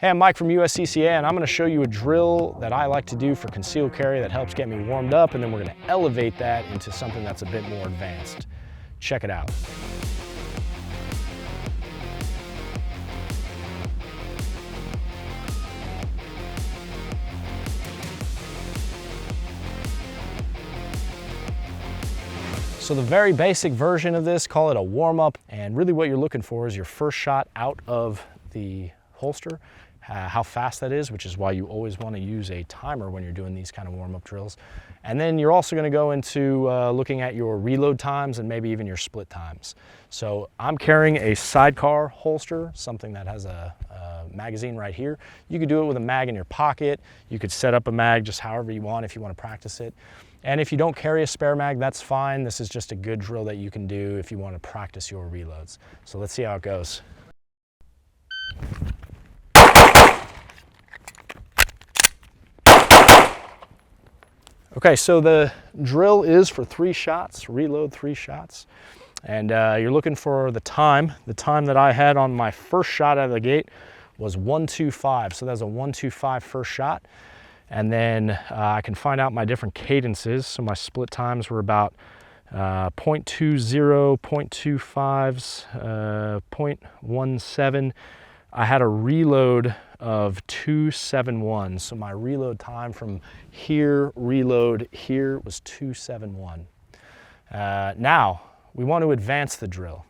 Hey, I'm Mike from USCCA, and I'm going to show you a drill that I like to do for concealed carry that helps get me warmed up, and then we're going to elevate that into something that's a bit more advanced. Check it out. So the very basic version of this, call it a warm-up, and really what you're looking for is your first shot out of the holster, how fast that is, which is why you always want to use a timer when you're doing these kind of warm-up drills. And then you're also going to go into looking at your reload times and maybe even your split times. So I'm carrying a sidecar holster, something that has a magazine right here. You could do it with a mag in your pocket. You could set up a mag just however you want if you want to practice it. And if you don't carry a spare mag, that's fine. This is just a good drill that you can do if you want to practice your reloads. So let's see how it goes. Okay, so the drill is for 3 shots, reload 3 shots. And you're looking for the time. The time that I had on my first shot out of the gate was 1:25. So that's a 1:25 first shot. And then I can find out my different cadences. So my split times were about 0.20, 0.25s, 0.17. I had a reload of 2:71. So my reload time from here, reload here was 2:71. Now, we want to advance the drill.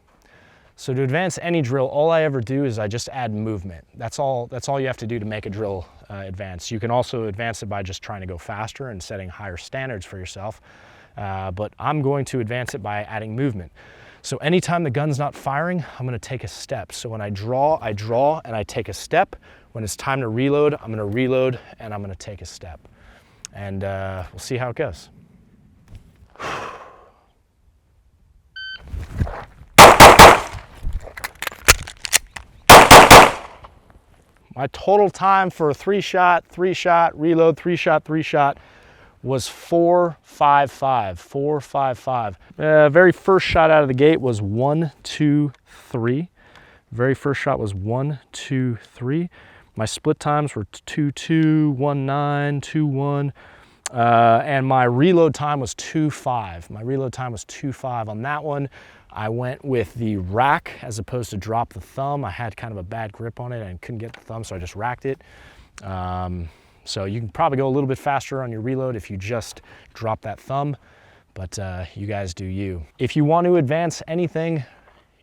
So to advance any drill, all I ever do is I just add movement. That's all you have to do to make a drill advance. You can also advance it by just trying to go faster and setting higher standards for yourself. But I'm going to advance it by adding movement. So anytime the gun's not firing, I'm going to take a step. So when I draw, and I take a step. When it's time to reload, I'm going to reload and I'm going to take a step. And we'll see how it goes. My total time for a 3-shot, 3-shot, reload, 3-shot, 3-shot was 4:55, 4:55. Very first shot out of the gate was 1, 2, 3. Very first shot was 1, 2, 3. My split times were 2:2, 1:9, 2:1. And my reload time was 2:5. My reload time was 2:5. On that one, I went with the rack as opposed to drop the thumb. I had kind of a bad grip on it and couldn't get the thumb, so I just racked it. So you can probably go a little bit faster on your reload if you just drop that thumb, but you guys do you. If you want to advance anything,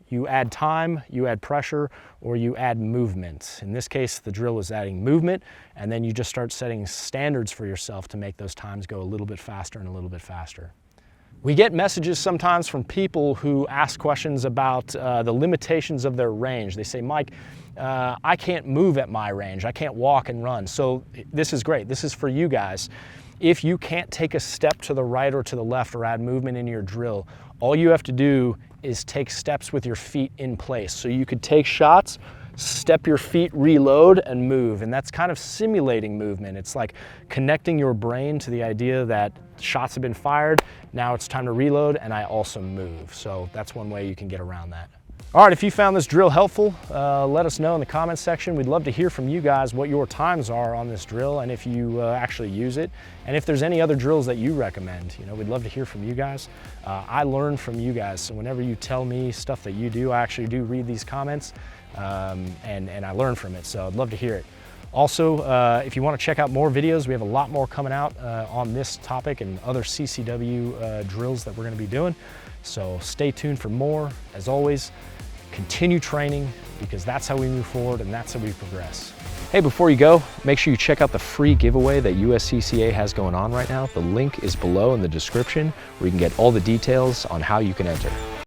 you add time, you add pressure, or you add movement. In this case, the drill is adding movement, and then you just start setting standards for yourself to make those times go a little bit faster and a little bit faster. We get messages sometimes from people who ask questions about the limitations of their range. They say, Mike, I can't move at my range. I can't walk and run. So this is great. This is for you guys. If you can't take a step to the right or to the left or add movement in your drill, all you have to do is take steps with your feet in place. So you could take shots, step your feet, reload, and move. And that's kind of simulating movement. It's like connecting your brain to the idea that shots have been fired, now it's time to reload, and I also move. So that's one way you can get around that. All right, if you found this drill helpful, let us know in the comments section. We'd love to hear from you guys what your times are on this drill and if you actually use it. And if there's any other drills that you recommend, we'd love to hear from you guys. I learn from you guys, so whenever you tell me stuff that you do, I actually do read these comments and I learn from it, so I'd love to hear it. Also, if you want to check out more videos, we have a lot more coming out on this topic and other CCW drills that we're going to be doing. So stay tuned for more. As always, continue training because that's how we move forward and that's how we progress. Hey, before you go, make sure you check out the free giveaway that USCCA has going on right now. The link is below in the description where you can get all the details on how you can enter.